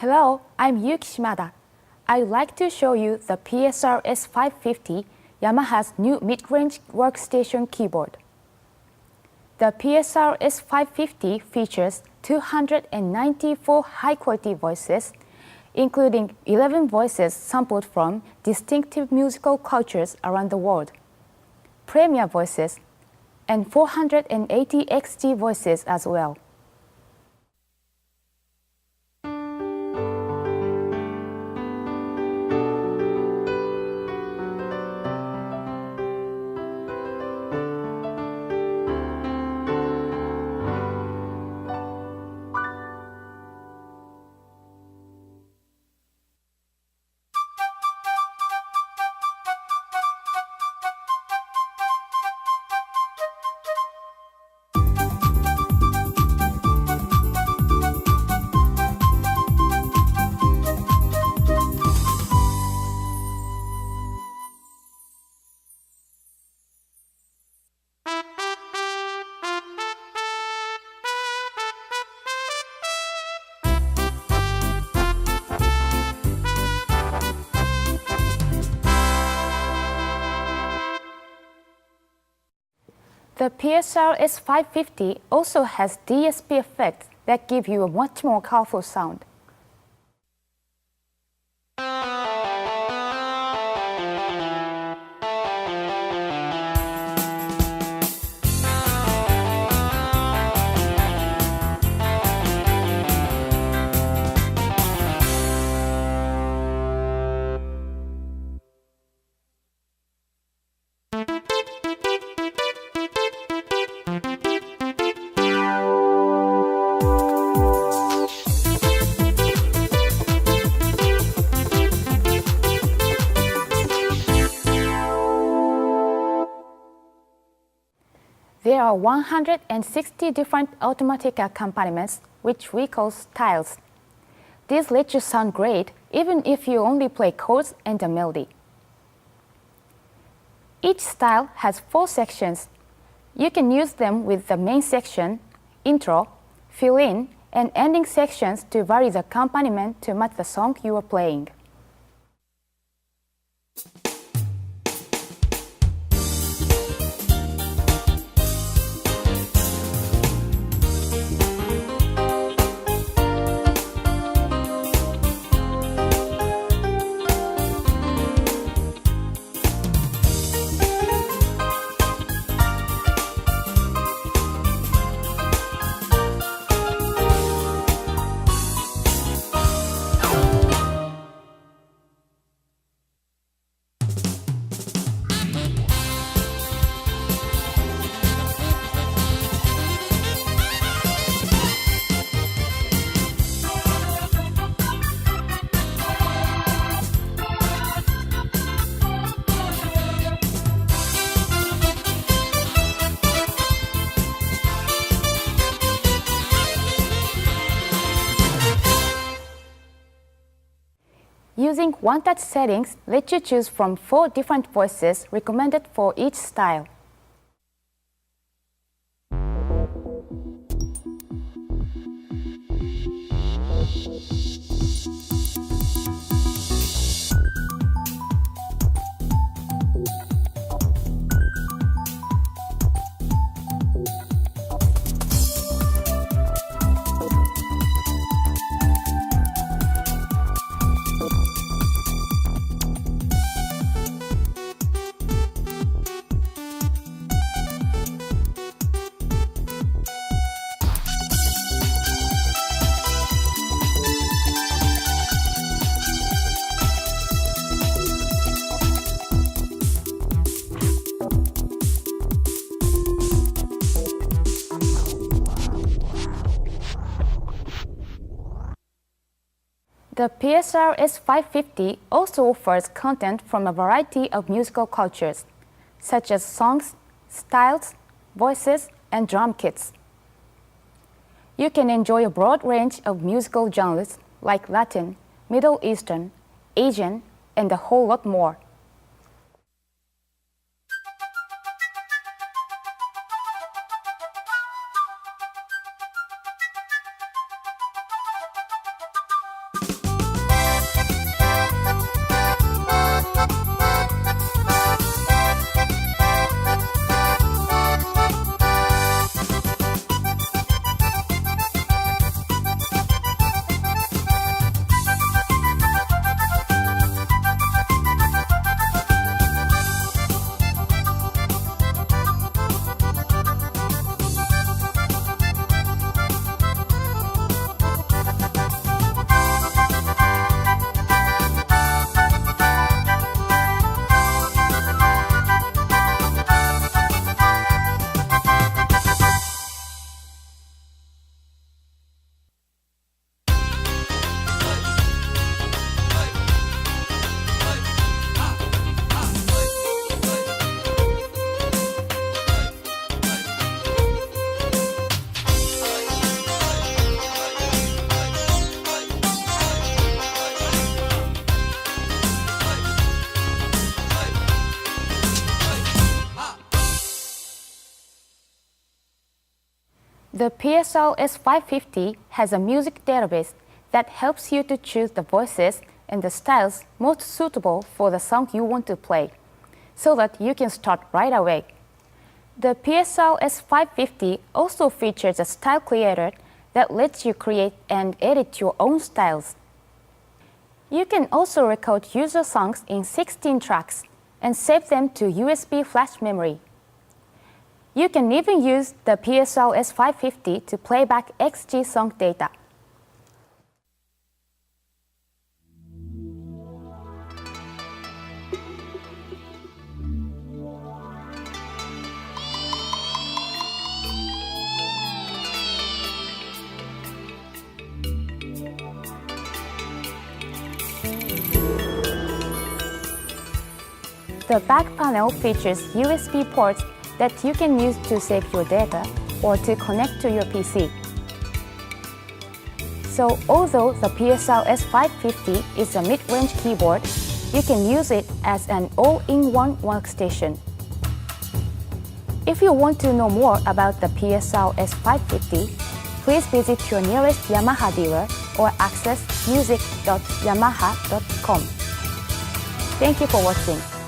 Hello, I'm Yuki Shimada. I'd like to show you the Psr S550, Yamaha's new mid-range workstation keyboard. The Psr S550 features 294 high-quality voices, including 11 voices sampled from distinctive musical cultures around the world, premier voices, and 480 XG voices as well. The Psr S550 also has DSP effects that give you a much more colorful sound. There are 160 different automatic accompaniments, which we call styles. These let you sound great even if you only play chords and a melody. Each style has 4 sections. You can use them with the main section, intro, fill-in, and ending sections to vary the accompaniment to match the song you are playing. Using one-touch settings let you choose from 4 different voices recommended for each style. The Psr S550 also offers content from a variety of musical cultures, such as songs, styles, voices, and drum kits. You can enjoy a broad range of musical genres like Latin, Middle Eastern, Asian, and a whole lot more. The Psr S550 has a music database that helps you to choose the voices and the styles most suitable for the song you want to play, so that you can start right away. The Psr S550 also features a style creator that lets you create and edit your own styles. You can also record user songs in 16 tracks and save them to USB flash memory. You can even use the Psr S550 to play back XG song data. The back panel features USB ports that you can use to save your data or to connect to your PC. So although the Psr S550 is a mid-range keyboard, you can use it as an all-in-one workstation. If you want to know more about the Psr S550, please visit your nearest Yamaha dealer or access music.yamaha.com. Thank you for watching.